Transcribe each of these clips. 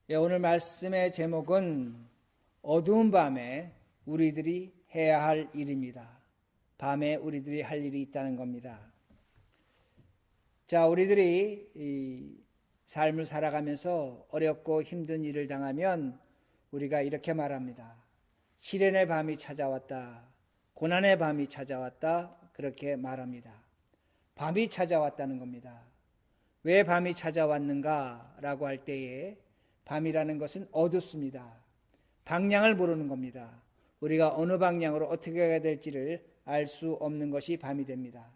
오늘 말씀의 제목은 어두운 밤에 우리들이 해야 할 일입니다. 밤에 우리들이 할 일이 있다는 겁니다. 자, 우리들이 이 삶을 살아가면서 어렵고 힘든 일을 당하면 우리가 이렇게 말합니다. 시련의 밤이 찾아왔다. 고난의 밤이 찾아왔다. 그렇게 말합니다. 밤이 찾아왔다는 겁니다. 왜 밤이 찾아왔는가라고 할 때에 밤이라는 것은 어둡습니다. 방향을 모르는 겁니다. 우리가 어느 방향으로 어떻게 가야 될지를 알 수 없는 것이 밤이 됩니다.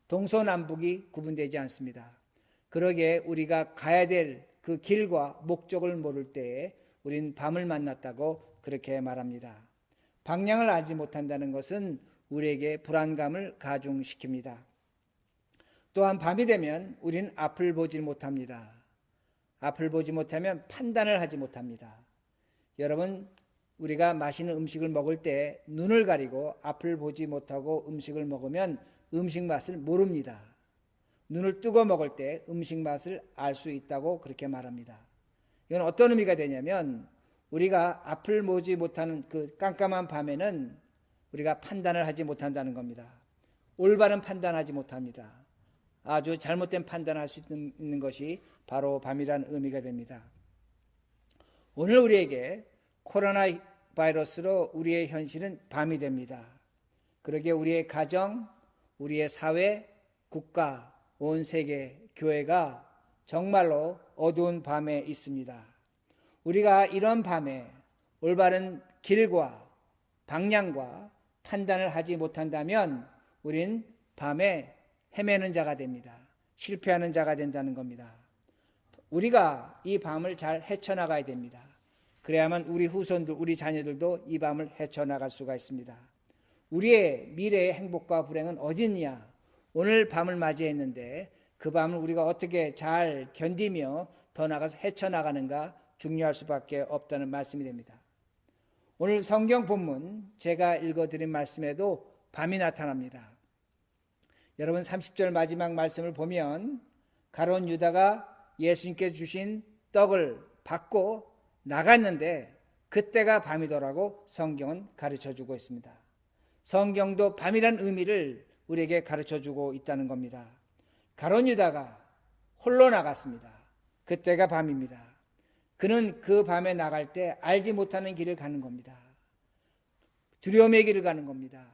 동서남북이 구분되지 않습니다. 그러기에 우리가 가야 될 그 길과 목적을 모를 때에 우린 밤을 만났다고 그렇게 말합니다. 방향을 알지 못한다는 것은 우리에게 불안감을 가중시킵니다. 또한 밤이 되면 우리는 앞을 보지 못합니다. 앞을 보지 못하면 판단을 하지 못합니다. 여러분, 우리가 맛있는 음식을 먹을 때 눈을 가리고 앞을 보지 못하고 음식을 먹으면 음식 맛을 모릅니다. 눈을 뜨고 먹을 때 음식 맛을 알 수 있다고 그렇게 말합니다. 이건 어떤 의미가 되냐면 우리가 앞을 보지 못하는 그 깜깜한 밤에는 우리가 판단을 하지 못한다는 겁니다. 올바른 판단하지 못합니다. 아주 잘못된 판단을 할 수 있는 것이 바로 밤이라는 의미가 됩니다. 오늘 우리에게 코로나 바이러스로 우리의 현실은 밤이 됩니다. 그러기에 우리의 가정, 우리의 사회, 국가, 온 세계, 교회가 정말로 어두운 밤에 있습니다. 우리가 이런 밤에 올바른 길과 방향과 판단을 하지 못한다면 우린 밤에 헤매는 자가 됩니다. 실패하는 자가 된다는 겁니다. 우리가 이 밤을 잘 헤쳐나가야 됩니다. 그래야만 우리 후손들, 우리 자녀들도 이 밤을 헤쳐나갈 수가 있습니다. 우리의 미래의 행복과 불행은 어디 있냐? 오늘 밤을 맞이했는데 그 밤을 우리가 어떻게 잘 견디며 더 나가서 헤쳐나가는가 중요할 수밖에 없다는 말씀이 됩니다. 오늘 성경 본문 제가 읽어드린 말씀에도 밤이 나타납니다. 여러분 30절 마지막 말씀을 보면 가룟 유다가 예수님께 주신 떡을 받고 나갔는데 그때가 밤이더라고 성경은 가르쳐주고 있습니다. 성경도 밤이란 의미를 우리에게 가르쳐주고 있다는 겁니다. 가룟 유다가 홀로 나갔습니다. 그때가 밤입니다. 그는 그 밤에 나갈 때 알지 못하는 길을 가는 겁니다. 두려움의 길을 가는 겁니다.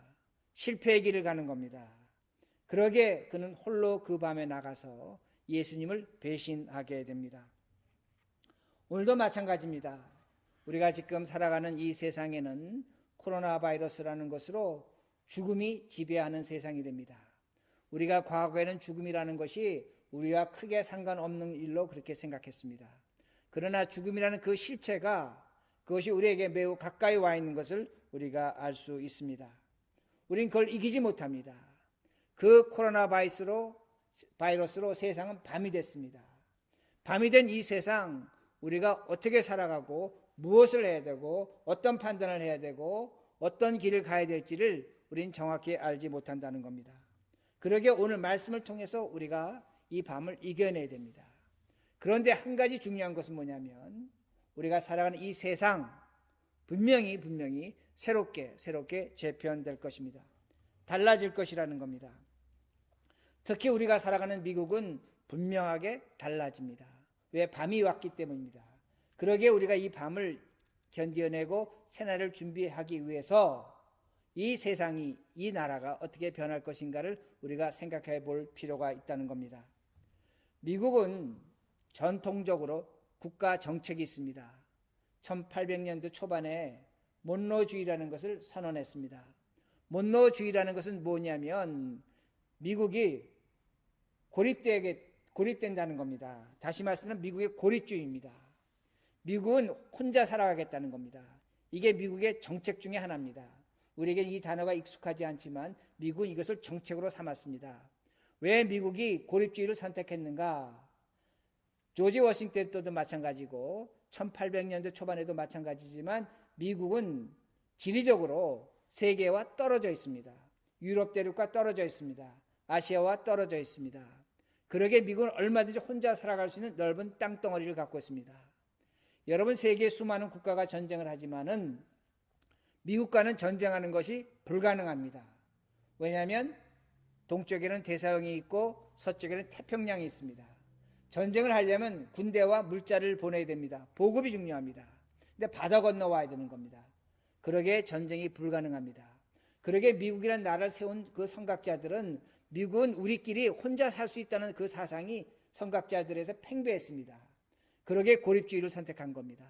실패의 길을 가는 겁니다. 그러게 그는 홀로 그 밤에 나가서 예수님을 배신하게 됩니다. 오늘도 마찬가지입니다. 우리가 지금 살아가는 이 세상에는 코로나 바이러스라는 것으로 죽음이 지배하는 세상이 됩니다. 우리가 과거에는 죽음이라는 것이 우리와 크게 상관없는 일로 그렇게 생각했습니다. 그러나 죽음이라는 그 실체가 그것이 우리에게 매우 가까이 와 있는 것을 우리가 알 수 있습니다. 우린 그걸 이기지 못합니다. 그 코로나 바이러스로 세상은 밤이 됐습니다. 밤이 된 이 세상 우리가 어떻게 살아가고 무엇을 해야 되고 어떤 판단을 해야 되고 어떤 길을 가야 될지를 우린 정확히 알지 못한다는 겁니다. 그러기에 오늘 말씀을 통해서 우리가 이 밤을 이겨내야 됩니다. 그런데 한 가지 중요한 것은 뭐냐면 우리가 살아가는 이 세상 분명히 새롭게 재편될 것입니다. 달라질 것이라는 겁니다. 특히 우리가 살아가는 미국은 분명하게 달라집니다. 왜? 밤이 왔기 때문입니다. 그러기에 우리가 이 밤을 견뎌내고 새날을 준비하기 위해서 이 세상이, 이 나라가 어떻게 변할 것인가를 우리가 생각해 볼 필요가 있다는 겁니다. 미국은 전통적으로 국가 정책이 있습니다. 1800년도 초반에 몬로주의라는 것을 선언했습니다. 몬로주의라는 것은 뭐냐면 미국이 고립된다는 겁니다. 다시 말씀하면 미국의 고립주의입니다. 미국은 혼자 살아가겠다는 겁니다. 이게 미국의 정책 중에 하나입니다. 우리에게 이 단어가 익숙하지 않지만 미국은 이것을 정책으로 삼았습니다. 왜 미국이 고립주의를 선택했는가? 조지 워싱턴 때도 마찬가지고 1800년대 초반에도 마찬가지지만 미국은 지리적으로 세계와 떨어져 있습니다. 유럽 대륙과 떨어져 있습니다. 아시아와 떨어져 있습니다. 그러게 미국은 얼마든지 혼자 살아갈 수 있는 넓은 땅덩어리를 갖고 있습니다. 여러분, 세계 수많은 국가가 전쟁을 하지만은 미국과는 전쟁하는 것이 불가능합니다. 왜냐하면 동쪽에는 대서양이 있고 서쪽에는 태평양이 있습니다. 전쟁을 하려면 군대와 물자를 보내야 됩니다. 보급이 중요합니다. 근데 바다 건너와야 되는 겁니다. 그러기에 전쟁이 불가능합니다. 그러기에 미국이라는 나라를 세운 그 선각자들은 미국은 우리끼리 혼자 살 수 있다는 그 사상이 선각자들에서 팽배했습니다. 그러기에 고립주의를 선택한 겁니다.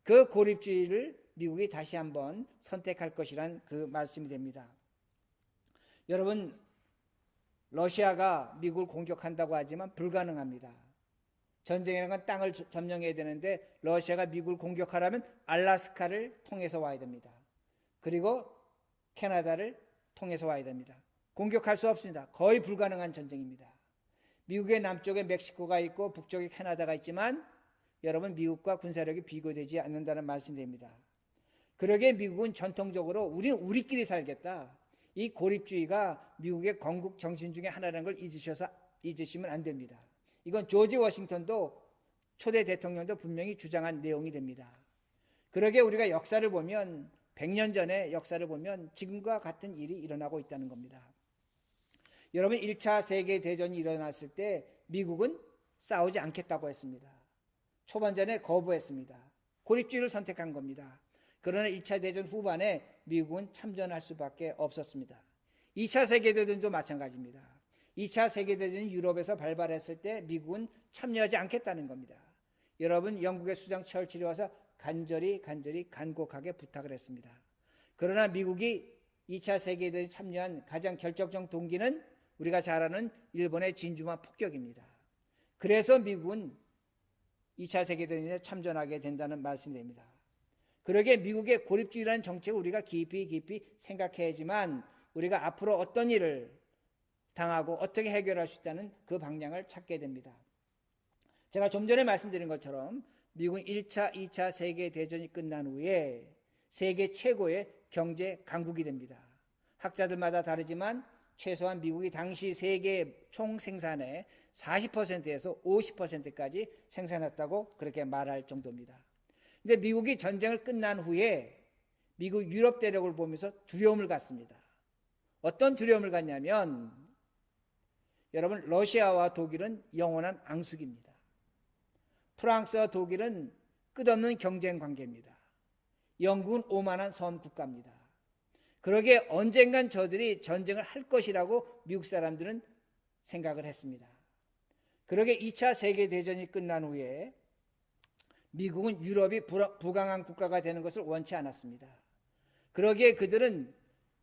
그 고립주의를 미국이 다시 한번 선택할 것이란 그 말씀이 됩니다. 여러분, 러시아가 미국을 공격한다고 하지만 불가능합니다. 전쟁이라는 건 땅을 점령해야 되는데 러시아가 미국을 공격하려면 알라스카를 통해서 와야 됩니다. 그리고 캐나다를 통해서 와야 됩니다. 공격할 수 없습니다. 거의 불가능한 전쟁입니다. 미국의 남쪽에 멕시코가 있고 북쪽에 캐나다가 있지만 여러분, 미국과 군사력이 비교되지 않는다는 말씀이 됩니다. 그러기에 미국은 전통적으로 우리는 우리끼리 살겠다. 이 고립주의가 미국의 건국 정신 중에 하나라는 걸 잊으시면 안 됩니다. 이건 조지 워싱턴도 초대 대통령도 분명히 주장한 내용이 됩니다. 그러기에 우리가 역사를 보면 100년 전의 역사를 보면 지금과 같은 일이 일어나고 있다는 겁니다. 여러분, 1차 세계대전이 일어났을 때 미국은 싸우지 않겠다고 했습니다. 초반전에 거부했습니다. 고립주의를 선택한 겁니다. 그러나 1차 대전 후반에 미국은 참전할 수밖에 없었습니다. 2차 세계대전도 마찬가지입니다. 2차 세계대전이 유럽에서 발발했을 때 미국은 참여하지 않겠다는 겁니다. 여러분, 영국의 수장 철칠이 와서 간곡하게 부탁을 했습니다. 그러나 미국이 2차 세계대전에 참여한 가장 결정적 동기는 우리가 잘 아는 일본의 진주만 폭격입니다. 그래서 미국은 2차 세계대전에 참전하게 된다는 말씀이 됩니다. 그러기에 미국의 고립주의라는 정책을 우리가 깊이 생각해야지만 우리가 앞으로 어떤 일을 당하고 어떻게 해결할 수 있다는 그 방향을 찾게 됩니다. 제가 좀 전에 말씀드린 것처럼 미국은 1차, 2차 세계대전이 끝난 후에 세계 최고의 경제 강국이 됩니다. 학자들마다 다르지만 최소한 미국이 당시 세계 총 생산의 40%에서 50%까지 생산했다고 그렇게 말할 정도입니다. 근데 미국이 전쟁을 끝난 후에 미국 유럽 대륙을 보면서 두려움을 갖습니다. 어떤 두려움을 갖냐면 여러분, 러시아와 독일은 영원한 앙숙입니다. 프랑스와 독일은 끝없는 경쟁 관계입니다. 영국은 오만한 섬 국가입니다. 그러기에 언젠간 저들이 전쟁을 할 것이라고 미국 사람들은 생각을 했습니다. 그러기에 2차 세계대전이 끝난 후에 미국은 유럽이 부강한 국가가 되는 것을 원치 않았습니다. 그러기에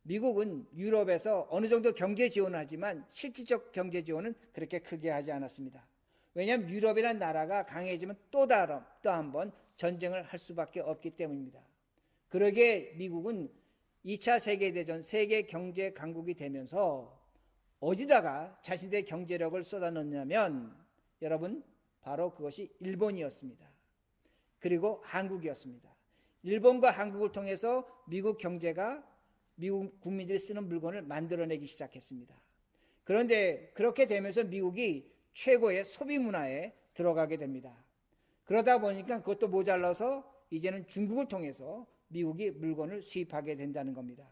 미국은 유럽에서 어느 정도 경제 지원을 하지만 실질적 경제 지원은 그렇게 크게 하지 않았습니다. 왜냐하면 유럽이라는 나라가 강해지면 또 한 번 전쟁을 할 수밖에 없기 때문입니다. 그러기에 미국은 2차 세계대전 세계 경제 강국이 되면서 어디다가 자신들의 경제력을 쏟아넣냐면 여러분, 바로 그것이 일본이었습니다. 그리고 한국이었습니다. 일본과 한국을 통해서 미국 경제가 미국 국민들이 쓰는 물건을 만들어내기 시작했습니다. 그런데 그렇게 되면서 미국이 최고의 소비 문화에 들어가게 됩니다. 그러다 보니까 그것도 모자라서 이제는 중국을 통해서 미국이 물건을 수입하게 된다는 겁니다.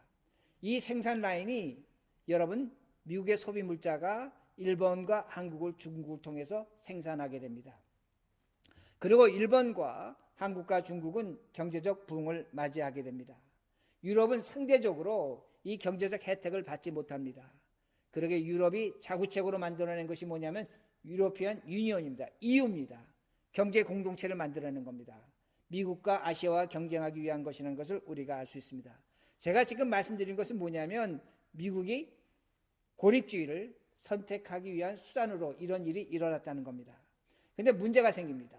이 생산 라인이 여러분, 미국의 소비 물자가 일본과 한국을 중국을 통해서 생산하게 됩니다. 그리고 일본과 한국과 중국은 경제적 부흥을 맞이하게 됩니다. 유럽은 상대적으로 이 경제적 혜택을 받지 못합니다. 그러게 유럽이 자구책으로 만들어낸 것이 뭐냐면 유로피언 유니언입니다. EU입니다. 경제 공동체를 만들어낸 겁니다. 미국과 아시아와 경쟁하기 위한 것이라는 것을 우리가 알 수 있습니다. 제가 지금 말씀드린 것은 뭐냐면 미국이 고립주의를 선택하기 위한 수단으로 이런 일이 일어났다는 겁니다. 그런데 문제가 생깁니다.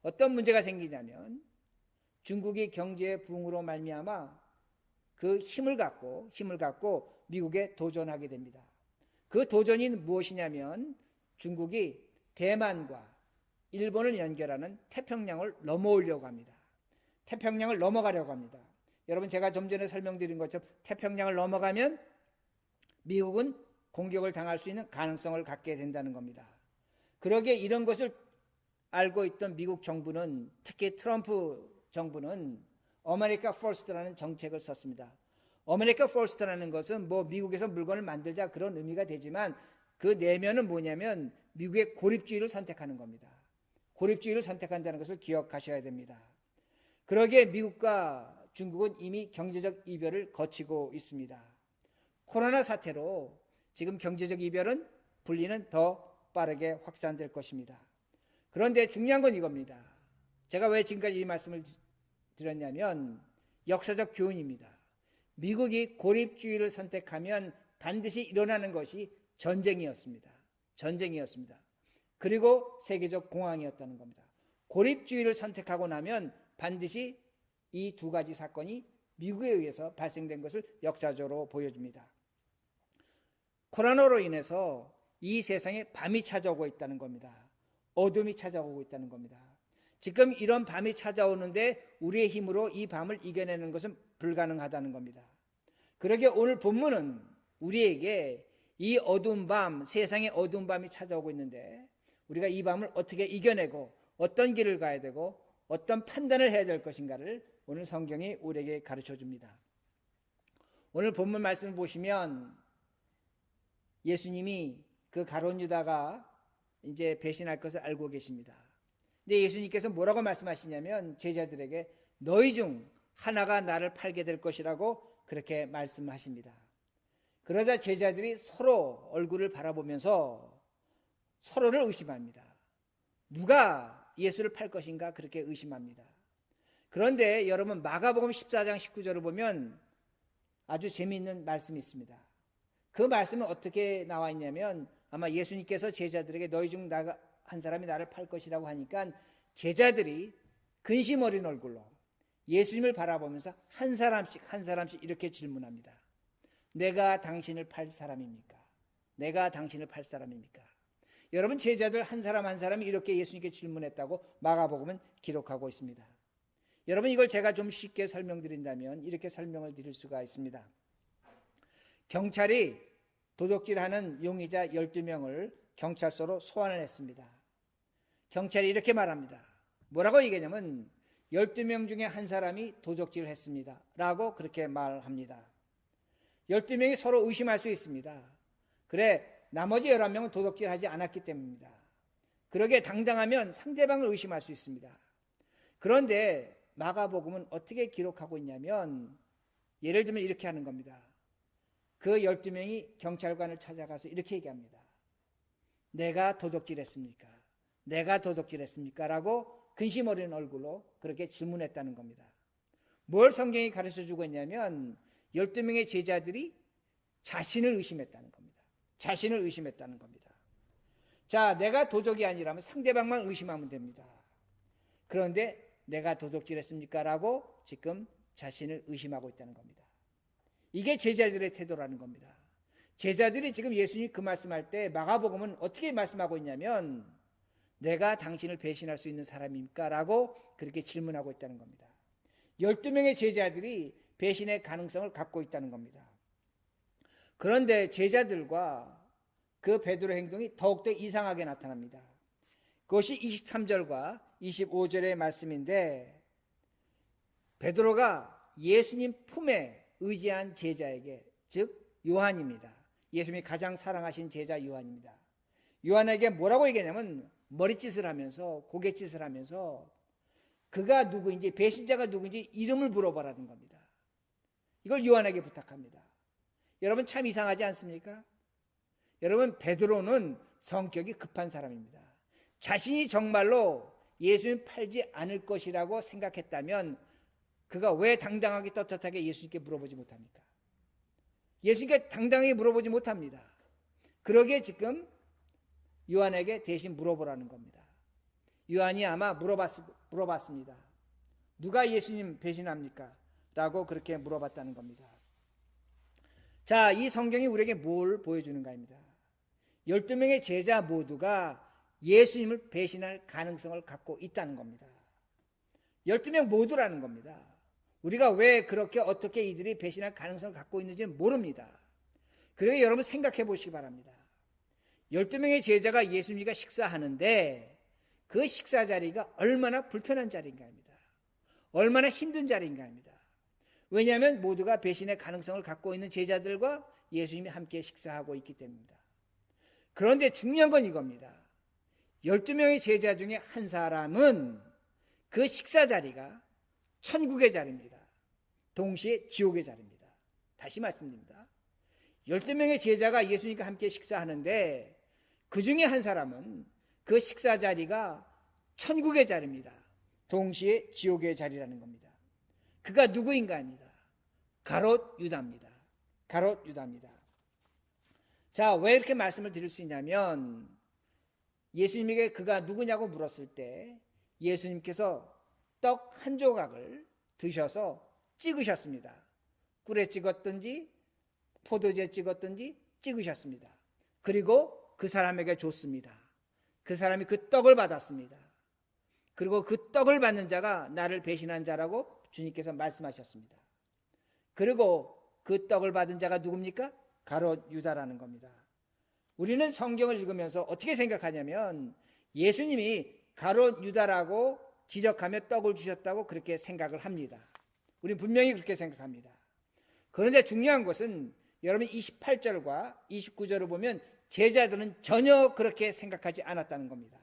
어떤 문제가 생기냐면 중국이 경제 부흥으로 말미암아 그 힘을 갖고 미국에 도전하게 됩니다. 그 도전이 무엇이냐면 중국이 대만과 일본을 연결하는 태평양을 넘어오려고 합니다. 태평양을 넘어가려고 합니다. 여러분, 제가 좀 전에 설명드린 것처럼 태평양을 넘어가면 미국은 공격을 당할 수 있는 가능성을 갖게 된다는 겁니다. 그러기에 이런 것을 알고 있던 미국 정부는, 특히 트럼프 정부는 아메리카 퍼스트라는 정책을 썼습니다. 아메리카 퍼스트라는 것은 뭐 미국에서 물건을 만들자 그런 의미가 되지만 그 내면은 뭐냐면 미국의 고립주의를 선택하는 겁니다. 고립주의를 선택한다는 것을 기억하셔야 됩니다. 그러기에 미국과 중국은 이미 경제적 이별을 거치고 있습니다. 코로나 사태로 지금 경제적 이별은 분리는 더 빠르게 확산될 것입니다. 그런데 중요한 건 이겁니다. 제가 왜 지금까지 이 말씀을 드렸냐면 역사적 교훈입니다. 미국이 고립주의를 선택하면 반드시 일어나는 것이 전쟁이었습니다. 전쟁이었습니다. 그리고 세계적 공황이었다는 겁니다. 고립주의를 선택하고 나면 반드시 이 두 가지 사건이 미국에 의해서 발생된 것을 역사적으로 보여줍니다. 코로나로 인해서 이 세상에 밤이 찾아오고 있다는 겁니다. 어둠이 찾아오고 있다는 겁니다. 지금 이런 밤이 찾아오는데 우리의 힘으로 이 밤을 이겨내는 것은 불가능하다는 겁니다. 그러기에 오늘 본문은 우리에게 이 어두운 밤, 세상의 어두운 밤이 찾아오고 있는데 우리가 이 밤을 어떻게 이겨내고 어떤 길을 가야 되고 어떤 판단을 해야 될 것인가를 오늘 성경이 우리에게 가르쳐 줍니다. 오늘 본문 말씀을 보시면 예수님이 그 가룟 유다가 이제 배신할 것을 알고 계십니다. 근데 예수님께서 뭐라고 말씀하시냐면 제자들에게 너희 중 하나가 나를 팔게 될 것이라고 그렇게 말씀하십니다. 그러자 제자들이 서로 얼굴을 바라보면서 서로를 의심합니다. 누가 예수를 팔 것인가 그렇게 의심합니다. 그런데 여러분 마가복음 14장 19절을 보면 아주 재미있는 말씀이 있습니다. 그 말씀은 어떻게 나와 있냐면 아마 예수님께서 제자들에게 너희 중 한 사람이 나를 팔 것이라고 하니까 제자들이 근심 어린 얼굴로 예수님을 바라보면서 한 사람씩 이렇게 질문합니다. 내가 당신을 팔 사람입니까? 내가 당신을 팔 사람입니까? 여러분 제자들 한 사람이 이렇게 예수님께 질문했다고 마가복음은 기록하고 있습니다. 여러분 이걸 제가 좀 쉽게 설명드린다면 이렇게 설명을 드릴 수가 있습니다. 경찰이 도둑질하는 용의자 12명을 경찰서로 소환을 했습니다. 경찰이 이렇게 말합니다. 뭐라고 얘기하냐면 12명 중에 한 사람이 도둑질을 했습니다 라고 그렇게 말합니다. 12명이 서로 의심할 수 있습니다. 그래 나머지 11명은 도둑질하지 않았기 때문입니다. 그러게 당당하면 상대방을 의심할 수 있습니다. 그런데 마가복음은 어떻게 기록하고 있냐면 예를 들면 이렇게 하는 겁니다. 그 12명이 경찰관을 찾아가서 이렇게 얘기합니다. 내가 도둑질했습니까? 내가 도둑질했습니까? 라고 근심 어린 얼굴로 그렇게 질문했다는 겁니다. 뭘 성경이 가르쳐주고 있냐면 12명의 제자들이 자신을 의심했다는 겁니다. 자신을 의심했다는 겁니다. 자, 내가 도둑이 아니라면 상대방만 의심하면 됩니다. 그런데 내가 도둑질했습니까? 라고 지금 자신을 의심하고 있다는 겁니다. 이게 제자들의 태도라는 겁니다. 제자들이 지금 예수님이 그 말씀할 때 마가복음은 어떻게 말씀하고 있냐면 내가 당신을 배신할 수 있는 사람입니까? 라고 그렇게 질문하고 있다는 겁니다. 12명의 제자들이 배신의 가능성을 갖고 있다는 겁니다. 그런데 제자들과 그 베드로 행동이 더욱더 이상하게 나타납니다. 그것이 23절과 25절의 말씀인데 베드로가 예수님 품에 의지한 제자에게 즉 요한입니다. 예수님이 가장 사랑하신 제자 요한입니다. 요한에게 뭐라고 얘기하냐면 머리짓을 하면서 고갯짓을 하면서 그가 누구인지 배신자가 누구인지 이름을 물어보라는 겁니다. 이걸 요한에게 부탁합니다. 여러분 참 이상하지 않습니까? 여러분 베드로는 성격이 급한 사람입니다. 자신이 정말로 예수님 팔지 않을 것이라고 생각했다면 그가 왜 당당하게 떳떳하게 예수님께 물어보지 못합니까? 예수님께 당당하게 물어보지 못합니다. 그러기에 지금 요한에게 대신 물어보라는 겁니다. 요한이 아마 물어봤습니다. 누가 예수님 배신합니까? 라고 그렇게 물어봤다는 겁니다. 자, 이 성경이 우리에게 뭘 보여주는가입니다. 12명의 제자 모두가 예수님을 배신할 가능성을 갖고 있다는 겁니다. 12명 모두라는 겁니다. 우리가 왜 그렇게 어떻게 이들이 배신할 가능성을 갖고 있는지는 모릅니다. 그러게 여러분 생각해 보시기 바랍니다. 12명의 제자가 예수님과 식사하는데 그 식사 자리가 얼마나 불편한 자리인가 합니다. 얼마나 힘든 자리인가 합니다. 왜냐하면 모두가 배신의 가능성을 갖고 있는 제자들과 예수님이 함께 식사하고 있기 때문입니다. 그런데 중요한 건 이겁니다. 12명의 제자 중에 한 사람은 그 식사 자리가 천국의 자리입니다. 동시에 지옥의 자리입니다. 다시 말씀드립니다. 12명의 제자가 예수님과 함께 식사하는데 그 중에 한 사람은 그 식사 자리가 천국의 자리입니다. 동시에 지옥의 자리라는 겁니다. 그가 누구인가 합니다. 가롯 유다입니다. 가롯 유다입니다. 자, 왜 이렇게 말씀을 드릴 수 있냐면 예수님에게 그가 누구냐고 물었을 때 예수님께서 떡 한 조각을 드셔서 찍으셨습니다. 꿀에 찍었든지 포도주에 찍었든지 찍으셨습니다. 그리고 그 사람에게 줬습니다. 그 사람이 그 떡을 받았습니다. 그리고 그 떡을 받는 자가 나를 배신한 자라고 주님께서 말씀하셨습니다. 그리고 그 떡을 받은 자가 누굽니까? 가롯 유다라는 겁니다. 우리는 성경을 읽으면서 어떻게 생각하냐면 예수님이 가롯 유다라고 지적하며 떡을 주셨다고 그렇게 생각을 합니다. 우리는 분명히 그렇게 생각합니다. 그런데 중요한 것은 여러분 28절과 29절을 보면 제자들은 전혀 그렇게 생각하지 않았다는 겁니다.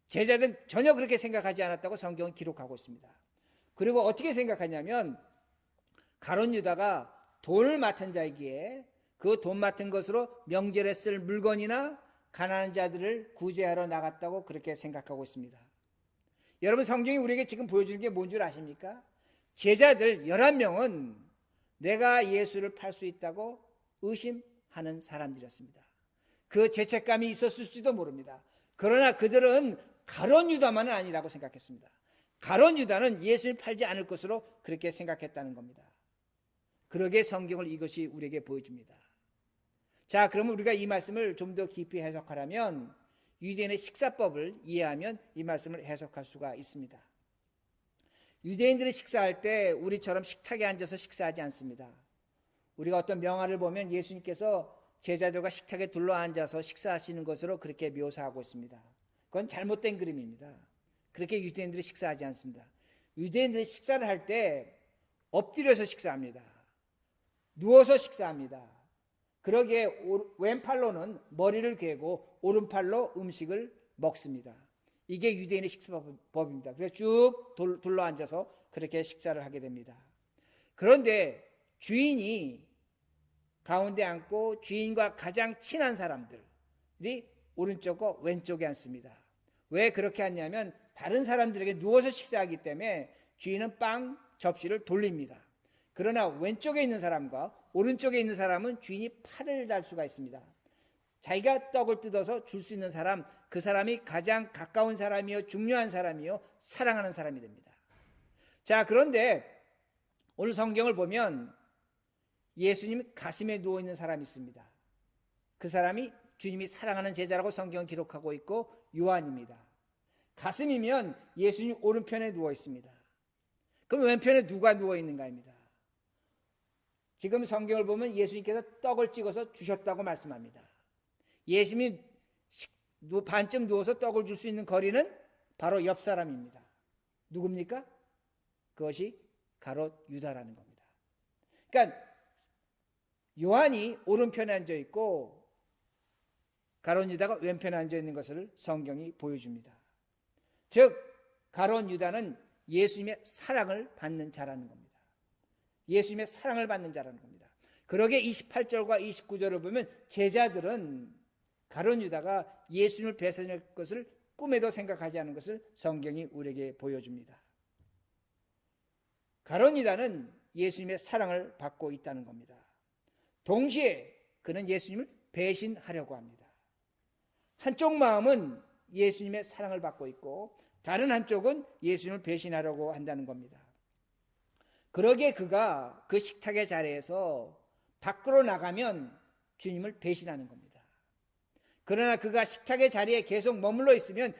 제자들은 전혀 그렇게 생각하지 않았다고 성경은 기록하고 있습니다. 그리고 어떻게 생각하냐면 가롯 유다가 돈을 맡은 자이기에 그 돈 맡은 것으로 명절에 쓸 물건이나 가난한 자들을 구제하러 나갔다고 그렇게 생각하고 있습니다. 여러분 성경이 우리에게 지금 보여주는 게 뭔 줄 아십니까? 제자들 11명은 내가 예수를 팔 수 있다고 의심하는 사람들이었습니다. 그 죄책감이 있었을지도 모릅니다. 그러나 그들은 가롯 유다만은 아니라고 생각했습니다. 가롯 유다는 예수를 팔지 않을 것으로 그렇게 생각했다는 겁니다. 그러게 성경을 이것이 우리에게 보여줍니다. 자, 그러면 우리가 이 말씀을 좀 더 깊이 해석하려면 유대인의 식사법을 이해하면 이 말씀을 해석할 수가 있습니다. 유대인들이 식사할 때 우리처럼 식탁에 앉아서 식사하지 않습니다. 우리가 어떤 명화를 보면 예수님께서 제자들과 식탁에 둘러앉아서 식사하시는 것으로 그렇게 묘사하고 있습니다. 그건 잘못된 그림입니다. 그렇게 유대인들이 식사하지 않습니다. 유대인들이 식사를 할 때 엎드려서 식사합니다. 누워서 식사합니다. 그러기에 왼팔로는 머리를 괴고 오른팔로 음식을 먹습니다. 이게 유대인의 식사법입니다. 그래서 쭉 둘러앉아서 그렇게 식사를 하게 됩니다. 그런데 주인이 가운데 앉고 주인과 가장 친한 사람들이 오른쪽과 왼쪽에 앉습니다. 왜 그렇게 앉냐면 다른 사람들에게 누워서 식사하기 때문에 주인은 빵 접시를 돌립니다. 그러나 왼쪽에 있는 사람과 오른쪽에 있는 사람은 주인이 팔을 달 수가 있습니다. 자기가 떡을 뜯어서 줄 수 있는 사람, 그 사람이 가장 가까운 사람이요, 중요한 사람이요, 사랑하는 사람이 됩니다. 자, 그런데 오늘 성경을 보면 예수님 가슴에 누워있는 사람이 있습니다. 그 사람이 주님이 사랑하는 제자라고 성경을 기록하고 있고 요한입니다. 가슴이면 예수님 오른편에 누워 있습니다. 그럼 왼편에 누가 누워 있는가 합니다. 지금 성경을 보면 예수님께서 떡을 찍어서 주셨다고 말씀합니다. 예수님이 반쯤 누워서 떡을 줄 수 있는 거리는 바로 옆 사람입니다. 누굽니까? 그것이 가롯 유다라는 겁니다. 그러니까 요한이 오른편에 앉아 있고 가롯 유다가 왼편에 앉아 있는 것을 성경이 보여줍니다. 즉 가롯 유다는 예수님의 사랑을 받는 자라는 겁니다. 예수님의 사랑을 받는 자라는 겁니다. 그러게 28절과 29절을 보면 제자들은 가롯 유다가 예수님을 배신할 것을 꿈에도 생각하지 않은 것을 성경이 우리에게 보여줍니다. 가롯 유다는 예수님의 사랑을 받고 있다는 겁니다. 동시에 그는 예수님을 배신하려고 합니다. 한쪽 마음은 예수님의 사랑을 받고 있고 다른 한쪽은 예수님을 배신하려고 한다는 겁니다. 그러기에 그가 그 식탁의 자리에서 밖으로 나가면 주님을 배신하는 겁니다. 그러나 그가 식탁의 자리에 계속 머물러 있으면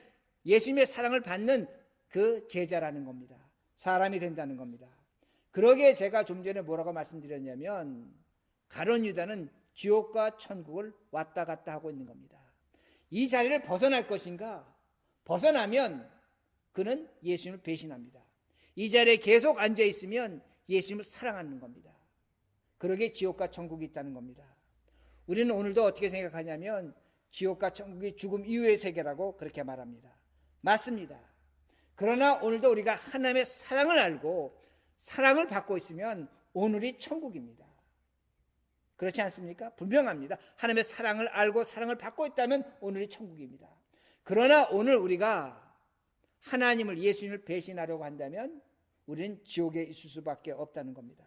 예수님의 사랑을 받는 그 제자라는 겁니다. 사람이 된다는 겁니다. 그러기에 제가 좀 전에 뭐라고 말씀드렸냐면 가롯 유다는 지옥과 천국을 왔다 갔다 하고 있는 겁니다. 이 자리를 벗어날 것인가 벗어나면 그는 예수님을 배신합니다. 이 자리에 계속 앉아 있으면 예수님을 사랑하는 겁니다. 그러게 지옥과 천국이 있다는 겁니다. 우리는 오늘도 어떻게 생각하냐면 지옥과 천국이 죽음 이후의 세계라고 그렇게 말합니다. 맞습니다. 그러나 오늘도 우리가 하나님의 사랑을 알고 사랑을 받고 있으면 오늘이 천국입니다. 그렇지 않습니까? 분명합니다. 하나님의 사랑을 알고 사랑을 받고 있다면 오늘이 천국입니다. 그러나 오늘 우리가 하나님을, 예수님을 배신하려고 한다면 우리는 지옥에 있을 수밖에 없다는 겁니다.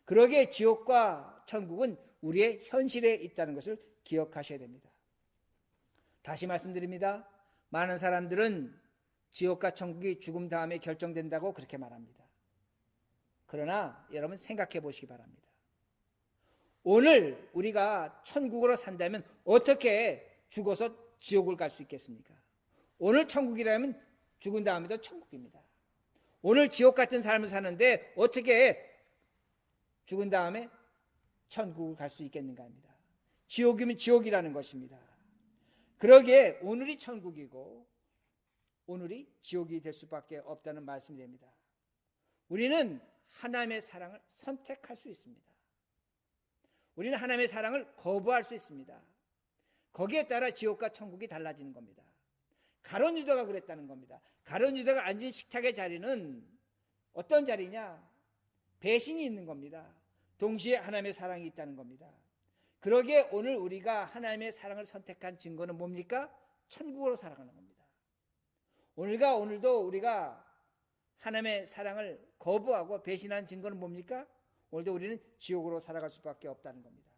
그러기에 지옥과 천국은 우리의 현실에 있다는 것을 기억하셔야 됩니다. 다시 말씀드립니다. 많은 사람들은 지옥과 천국이 죽음 다음에 결정된다고 그렇게 말합니다. 그러나 여러분 생각해 보시기 바랍니다. 오늘 우리가 천국으로 산다면 어떻게 죽어서 지옥을 갈 수 있겠습니까? 오늘 천국이라면 죽은 다음에도 천국입니다. 오늘 지옥 같은 삶을 사는데 어떻게 죽은 다음에 천국을 갈 수 있겠는가 합니다. 지옥이면 지옥이라는 것입니다. 그러기에 오늘이 천국이고 오늘이 지옥이 될 수밖에 없다는 말씀이 됩니다. 우리는 하나님의 사랑을 선택할 수 있습니다. 우리는 하나님의 사랑을 거부할 수 있습니다. 거기에 따라 지옥과 천국이 달라지는 겁니다. 가룟 유다가 그랬다는 겁니다. 가룟 유다가 앉은 식탁의 자리는 어떤 자리냐? 배신이 있는 겁니다. 동시에 하나님의 사랑이 있다는 겁니다. 그러기에 오늘 우리가 하나님의 사랑을 선택한 증거는 뭡니까? 천국으로 살아가는 겁니다. 오늘도 우리가 하나님의 사랑을 거부하고 배신한 증거는 뭡니까? 오늘도 우리는 지옥으로 살아갈 수밖에 없다는 겁니다.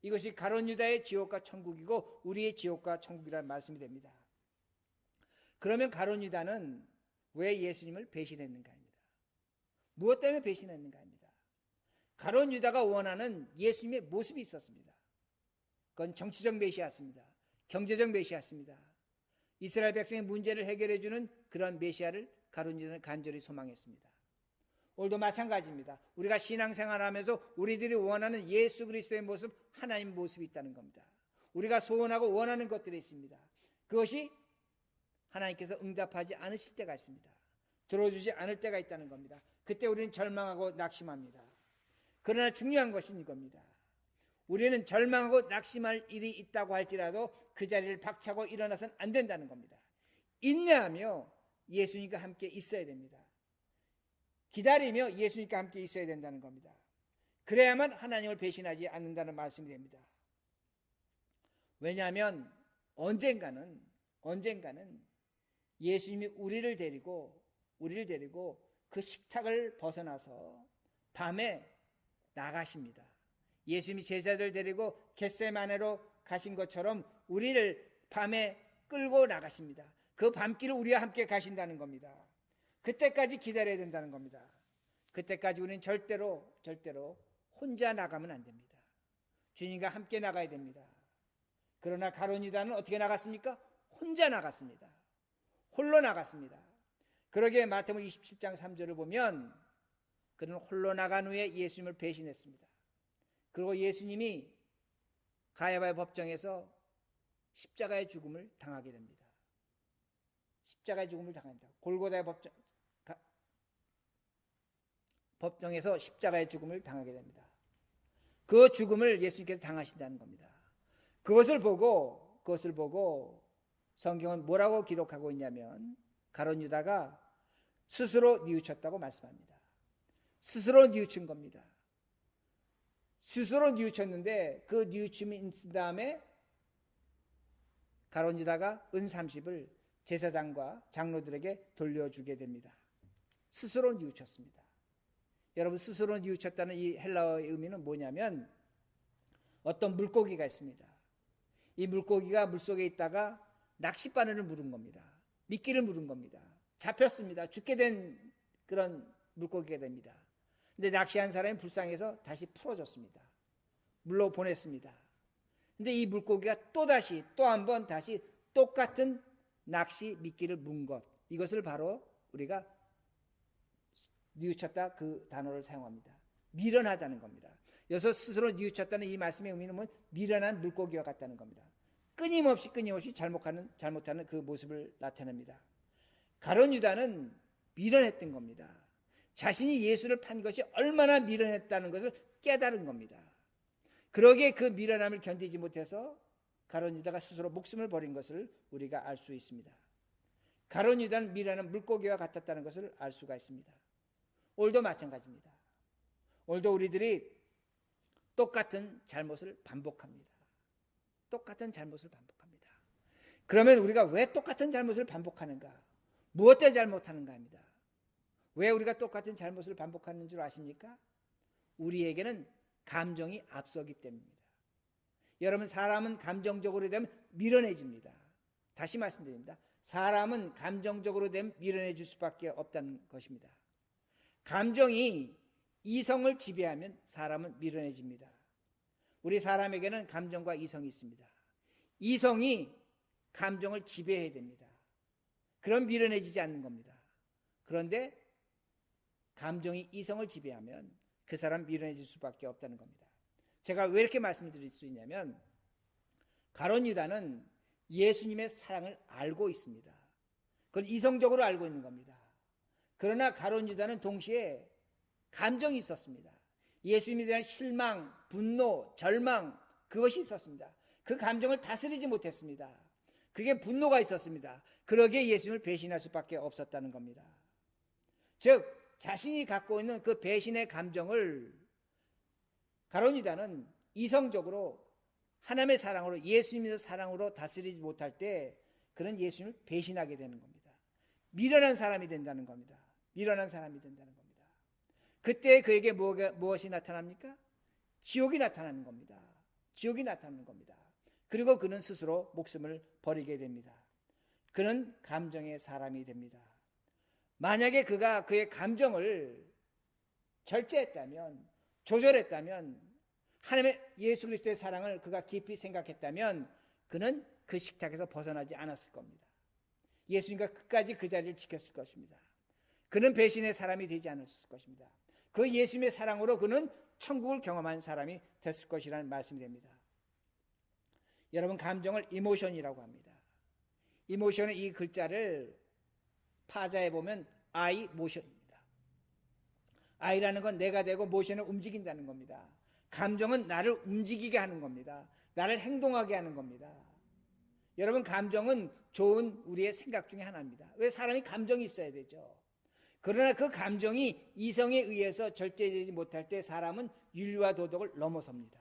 이것이 가룟 유다의 지옥과 천국이고 우리의 지옥과 천국이라는 말씀이 됩니다. 그러면 가룟 유다는 왜 예수님을 배신했는가 합니다. 무엇 때문에 배신했는가 합니다. 가룟 유다가 원하는 예수님의 모습이 있었습니다. 그건 정치적 메시아였습니다. 경제적 메시아였습니다. 이스라엘 백성의 문제를 해결해 주는 그런 메시아를 가룟 유다는 간절히 소망했습니다. 오늘도 마찬가지입니다. 우리가 신앙생활하면서 우리들이 원하는 예수 그리스도의 모습, 하나님 모습이 있다는 겁니다. 우리가 소원하고 원하는 것들이 있습니다. 그것이 하나님께서 응답하지 않으실 때가 있습니다. 들어주지 않을 때가 있다는 겁니다. 그때 우리는 절망하고 낙심합니다. 그러나 중요한 것은 이겁니다. 우리는 절망하고 낙심할 일이 있다고 할지라도 그 자리를 박차고 일어나서는 안 된다는 겁니다. 인내하며 예수님과 함께 있어야 됩니다. 기다리며 예수님과 함께 있어야 된다는 겁니다. 그래야만 하나님을 배신하지 않는다는 말씀이 됩니다. 왜냐하면 언젠가는 예수님이 우리를 데리고 그 식탁을 벗어나서 밤에 나가십니다. 예수님이 제자들 데리고 겟세마네로 가신 것처럼 우리를 밤에 끌고 나가십니다. 그 밤길을 우리와 함께 가신다는 겁니다. 그때까지 기다려야 된다는 겁니다. 그때까지 우리는 절대로 혼자 나가면 안 됩니다. 주님과 함께 나가야 됩니다. 그러나 가룟 유다는 어떻게 나갔습니까? 혼자 나갔습니다. 홀로 나갔습니다. 그러기에 마태복음 27장 3절을 보면 그는 홀로 나간 후에 예수님을 배신했습니다. 그리고 예수님이 가야바의 법정에서 십자가의 죽음을 당하게 됩니다. 십자가의 죽음을 당한다. 골고다의 법정에서 십자가의 죽음을 당하게 됩니다. 그 죽음을 예수님께서 당하신다는 겁니다. 그것을 보고 성경은 뭐라고 기록하고 있냐면 가룟 유다가 스스로 뉘우쳤다고 말씀합니다. 스스로 뉘우친 겁니다. 스스로 뉘우쳤는데 그 뉘우침이 있은 다음에 가룟 유다가 은 30을 제사장과 장로들에게 돌려주게 됩니다. 스스로 뉘우쳤습니다. 여러분, 스스로 뉘우쳤다는 이 헬라어의 의미는 뭐냐면 어떤 물고기가 있습니다. 이 물고기가 물속에 있다가 낚싯바늘을 물은 겁니다. 미끼를 물은 겁니다. 잡혔습니다. 죽게 된 그런 물고기가 됩니다. 근데 낚시한 사람이 불쌍해서 다시 풀어줬습니다. 물로 보냈습니다. 근데 이 물고기가 또 한 번 다시 똑같은 낚시 미끼를 문 것, 이것을 바로 우리가 뉘우쳤다 그 단어를 사용합니다. 미련하다는 겁니다. 여기서 스스로 뉘우쳤다는 이 말씀의 의미는 미련한 물고기와 같다는 겁니다. 끊임없이 잘못하는 그 모습을 나타냅니다. 가룟 유다는 미련했던 겁니다. 자신이 예수를 판 것이 얼마나 미련했다는 것을 깨달은 겁니다. 그러기에 그 미련함을 견디지 못해서 가룟 유다가 스스로 목숨을 버린 것을 우리가 알 수 있습니다. 가룟 유다는 미련한 물고기와 같았다는 것을 알 수가 있습니다. 오늘도 마찬가지입니다. 오늘도 우리들이 똑같은 잘못을 반복합니다. 똑같은 잘못을 반복합니다. 그러면 우리가 왜 똑같은 잘못을 반복하는가? 무엇 때문에 잘못하는가 합니다. 왜 우리가 똑같은 잘못을 반복하는 줄 아십니까? 우리에게는 감정이 앞서기 때문입니다. 여러분, 사람은 감정적으로 되면 미련해집니다. 다시 말씀드립니다. 사람은 감정적으로 되면 미련해질 수밖에 없다는 것입니다. 감정이 이성을 지배하면 사람은 미련해집니다. 우리 사람에게는 감정과 이성이 있습니다. 이성이 감정을 지배해야 됩니다. 그럼 미련해지지 않는 겁니다. 그런데 감정이 이성을 지배하면 그 사람 미련해질 수밖에 없다는 겁니다. 제가 왜 이렇게 말씀드릴 수 있냐면 가룟 유다는 예수님의 사랑을 알고 있습니다. 그걸 이성적으로 알고 있는 겁니다. 그러나 가룟 유다는 동시에 감정이 있었습니다. 예수님에 대한 실망, 분노, 절망, 그것이 있었습니다. 그 감정을 다스리지 못했습니다. 그게 분노가 있었습니다. 그러기에 예수님을 배신할 수밖에 없었다는 겁니다. 즉 자신이 갖고 있는 그 배신의 감정을 가룟 유다는 이성적으로 하나님의 사랑으로, 예수님의 사랑으로 다스리지 못할 때 그는 예수님을 배신하게 되는 겁니다. 미련한 사람이 된다는 겁니다. 미련한 사람이 된다는 겁니다. 그때 그에게 무엇이 나타납니까? 지옥이 나타나는 겁니다. 지옥이 나타나는 겁니다. 그리고 그는 스스로 목숨을 버리게 됩니다. 그는 감정의 사람이 됩니다. 만약에 그가 그의 감정을 절제했다면, 조절했다면, 하나님의 예수 그리스도의 사랑을 그가 깊이 생각했다면 그는 그 식탁에서 벗어나지 않았을 겁니다. 예수님과 끝까지 그 자리를 지켰을 것입니다. 그는 배신의 사람이 되지 않았을 것입니다. 그 예수님의 사랑으로 그는 천국을 경험한 사람이 됐을 것이라는 말씀이 됩니다. 여러분, 감정을 이모션이라고 합니다. 이모션의 이 글자를 파자에 보면 I 모션입니다. I라는 건 내가 되고 모션을 움직인다는 겁니다. 감정은 나를 움직이게 하는 겁니다. 나를 행동하게 하는 겁니다. 여러분, 감정은 좋은 우리의 생각 중에 하나입니다. 왜? 사람이 감정이 있어야 되죠. 그러나 그 감정이 이성에 의해서 절제되지 못할 때 사람은 윤리와 도덕을 넘어섭니다.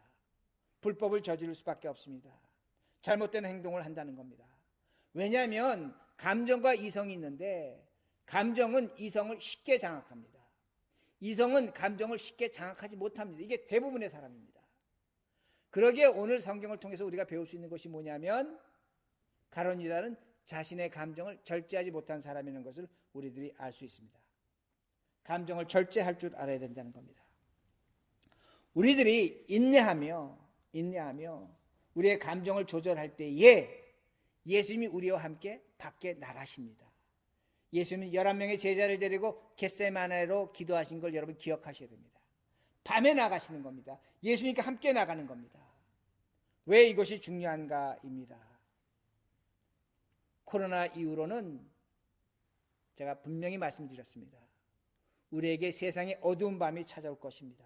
불법을 저지를 수밖에 없습니다. 잘못된 행동을 한다는 겁니다. 왜냐하면 감정과 이성이 있는데 감정은 이성을 쉽게 장악합니다. 이성은 감정을 쉽게 장악하지 못합니다. 이게 대부분의 사람입니다. 그러기에 오늘 성경을 통해서 우리가 배울 수 있는 것이 뭐냐면 가룟 유다는 자신의 감정을 절제하지 못한 사람이라는 것을 우리들이 알 수 있습니다. 감정을 절제할 줄 알아야 된다는 겁니다. 우리들이 인내하며 우리의 감정을 조절할 때에 예수님이 우리와 함께 밖에 나가십니다. 예수님은 11명의 제자를 데리고 겟세마네로 기도하신 걸 여러분 기억하셔야 됩니다. 밤에 나가시는 겁니다. 예수님과 함께 나가는 겁니다. 왜 이것이 중요한가입니다. 코로나 이후로는 제가 분명히 말씀드렸습니다. 우리에게 세상에 어두운 밤이 찾아올 것입니다.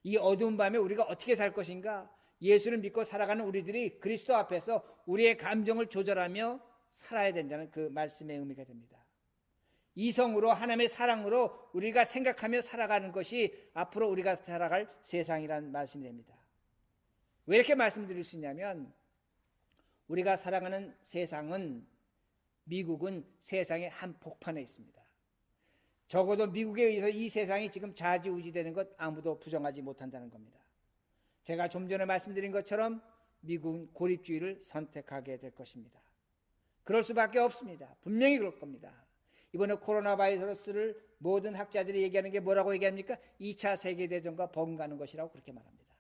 이 어두운 밤에 우리가 어떻게 살 것인가? 예수를 믿고 살아가는 우리들이 그리스도 앞에서 우리의 감정을 조절하며 살아야 된다는 그 말씀의 의미가 됩니다. 이성으로, 하나님의 사랑으로 우리가 생각하며 살아가는 것이 앞으로 우리가 살아갈 세상이라는 말씀이 됩니다. 왜 이렇게 말씀드릴 수 있냐면 우리가 살아가는 세상은, 미국은 세상의 한복판에 있습니다. 적어도 미국에 의해서 이 세상이 지금 좌지우지되는 것 아무도 부정하지 못한다는 겁니다. 제가 좀 전에 말씀드린 것처럼 미국은 고립주의를 선택하게 될 것입니다. 그럴 수밖에 없습니다. 분명히 그럴 겁니다. 이번에 코로나 바이러스를 모든 학자들이 얘기하는 게 뭐라고 얘기합니까? 2차 세계대전과 버금가는 것이라고 그렇게 말합니다.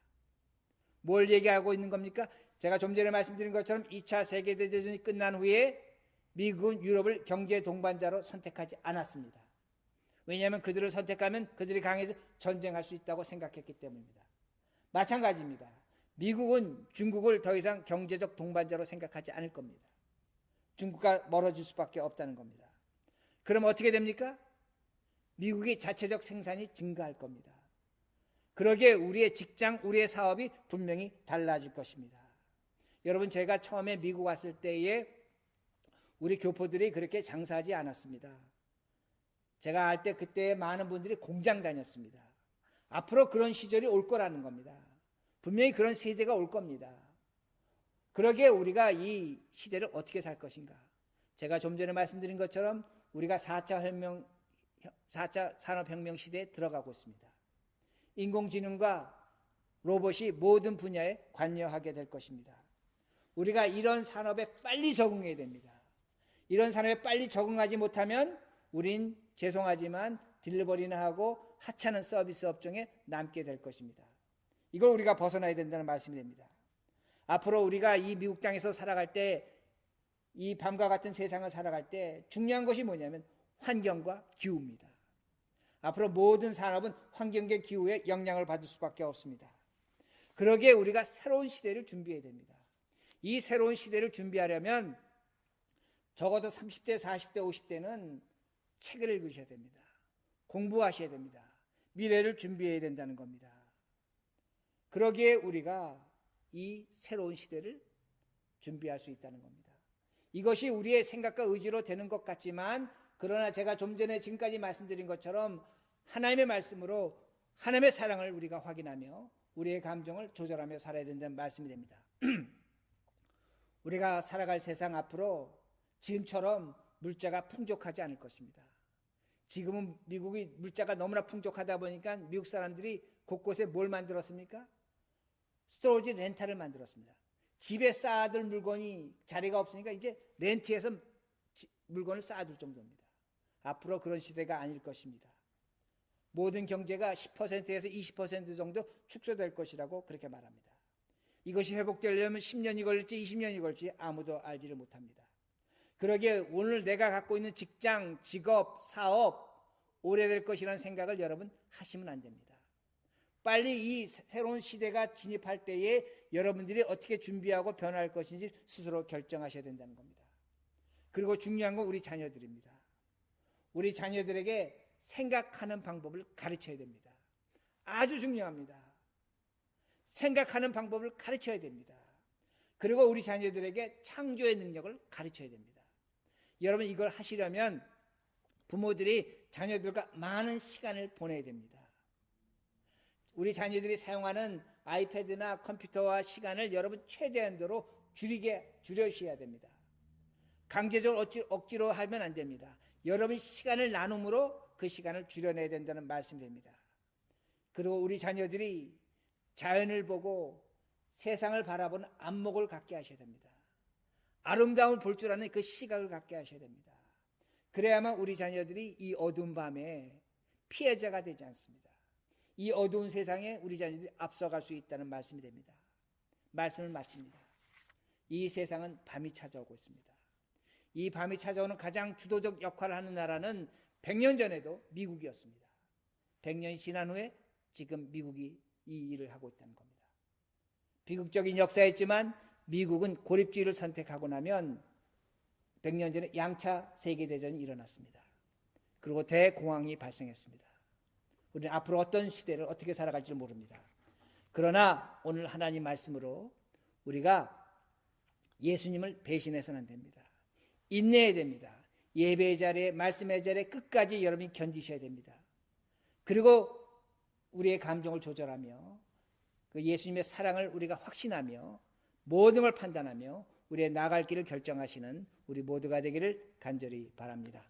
뭘 얘기하고 있는 겁니까? 제가 좀 전에 말씀드린 것처럼 2차 세계대전이 끝난 후에 미국은 유럽을 경제 동반자로 선택하지 않았습니다. 왜냐하면 그들을 선택하면 그들이 강해서 전쟁할 수 있다고 생각했기 때문입니다. 마찬가지입니다. 미국은 중국을 더 이상 경제적 동반자로 생각하지 않을 겁니다. 중국과 멀어질 수밖에 없다는 겁니다. 그럼 어떻게 됩니까? 미국의 자체적 생산이 증가할 겁니다. 그러기에 우리의 직장, 우리의 사업이 분명히 달라질 것입니다. 여러분, 제가 처음에 미국 왔을 때에 우리 교포들이 그렇게 장사하지 않았습니다. 제가 알 때 그때 많은 분들이 공장 다녔습니다. 앞으로 그런 시절이 올 거라는 겁니다. 분명히 그런 세대가 올 겁니다. 그러기에 우리가 이 시대를 어떻게 살 것인가? 제가 좀 전에 말씀드린 것처럼 우리가 4차 산업혁명 시대에 들어가고 있습니다. 인공지능과 로봇이 모든 분야에 관여하게 될 것입니다. 우리가 이런 산업에 빨리 적응해야 됩니다. 이런 산업에 빨리 적응하지 못하면 우린 죄송하지만 딜리버리나 하고 하찮은 서비스 업종에 남게 될 것입니다. 이걸 우리가 벗어나야 된다는 말씀이 됩니다. 앞으로 우리가 이 미국 땅에서 살아갈 때, 이 밤과 같은 세상을 살아갈 때 중요한 것이 뭐냐면 환경과 기후입니다. 앞으로 모든 산업은 환경과 기후에 영향을 받을 수밖에 없습니다. 그러기에 우리가 새로운 시대를 준비해야 됩니다. 이 새로운 시대를 준비하려면 적어도 30대, 40대, 50대는 책을 읽으셔야 됩니다. 공부하셔야 됩니다. 미래를 준비해야 된다는 겁니다. 그러기에 우리가 이 새로운 시대를 준비할 수 있다는 겁니다. 이것이 우리의 생각과 의지로 되는 것 같지만, 그러나 제가 좀 전에 지금까지 말씀드린 것처럼 하나님의 말씀으로 하나님의 사랑을 우리가 확인하며 우리의 감정을 조절하며 살아야 된다는 말씀이 됩니다. 우리가 살아갈 세상 앞으로 지금처럼 물자가 풍족하지 않을 것입니다. 지금은 미국이 물자가 너무나 풍족하다 보니까 미국 사람들이 곳곳에 뭘 만들었습니까? 스토리지 렌탈을 만들었습니다. 집에 쌓아둘 물건이 자리가 없으니까 이제 렌트해서 물건을 쌓아둘 정도입니다. 앞으로 그런 시대가 아닐 것입니다. 모든 경제가 10%에서 20% 정도 축소될 것이라고 그렇게 말합니다. 이것이 회복되려면 10년이 걸릴지 20년이 걸릴지 아무도 알지를 못합니다. 그러기에 오늘 내가 갖고 있는 직장, 직업, 사업 오래될 것이라는 생각을 여러분 하시면 안 됩니다. 빨리 이 새로운 시대가 진입할 때에 여러분들이 어떻게 준비하고 변화할 것인지 스스로 결정하셔야 된다는 겁니다. 그리고 중요한 건 우리 자녀들입니다. 우리 자녀들에게 생각하는 방법을 가르쳐야 됩니다. 아주 중요합니다. 생각하는 방법을 가르쳐야 됩니다. 그리고 우리 자녀들에게 창조의 능력을 가르쳐야 됩니다. 여러분, 이걸 하시려면 부모들이 자녀들과 많은 시간을 보내야 됩니다. 우리 자녀들이 사용하는 아이패드나 컴퓨터와 시간을 여러분 최대한도로 줄여셔야 됩니다. 강제적으로 억지로 하면 안 됩니다. 여러분 시간을 나눔으로 그 시간을 줄여내야 된다는 말씀이 됩니다. 그리고 우리 자녀들이 자연을 보고 세상을 바라보는 안목을 갖게 하셔야 됩니다. 아름다움을 볼 줄 아는 그 시각을 갖게 하셔야 됩니다. 그래야만 우리 자녀들이 이 어두운 밤에 피해자가 되지 않습니다. 이 어두운 세상에 우리 자녀들이 앞서갈 수 있다는 말씀이 됩니다. 말씀을 마칩니다. 이 세상은 밤이 찾아오고 있습니다. 이 밤이 찾아오는 가장 주도적 역할을 하는 나라는 100년 전에도 미국이었습니다. 100년이 지난 후에 지금 미국이 이 일을 하고 있다는 겁니다. 비극적인 역사였지만 미국은 고립주의를 선택하고 나면 100년 전에 양차 세계대전이 일어났습니다. 그리고 대공황이 발생했습니다. 우리는 앞으로 어떤 시대를 어떻게 살아갈지 모릅니다. 그러나 오늘 하나님 말씀으로 우리가 예수님을 배신해서는 안 됩니다. 인내해야 됩니다. 예배의 자리에, 말씀의 자리에 끝까지 여러분이 견디셔야 됩니다. 그리고 우리의 감정을 조절하며 그 예수님의 사랑을 우리가 확신하며 모든 걸 판단하며 우리의 나갈 길을 결정하시는 우리 모두가 되기를 간절히 바랍니다.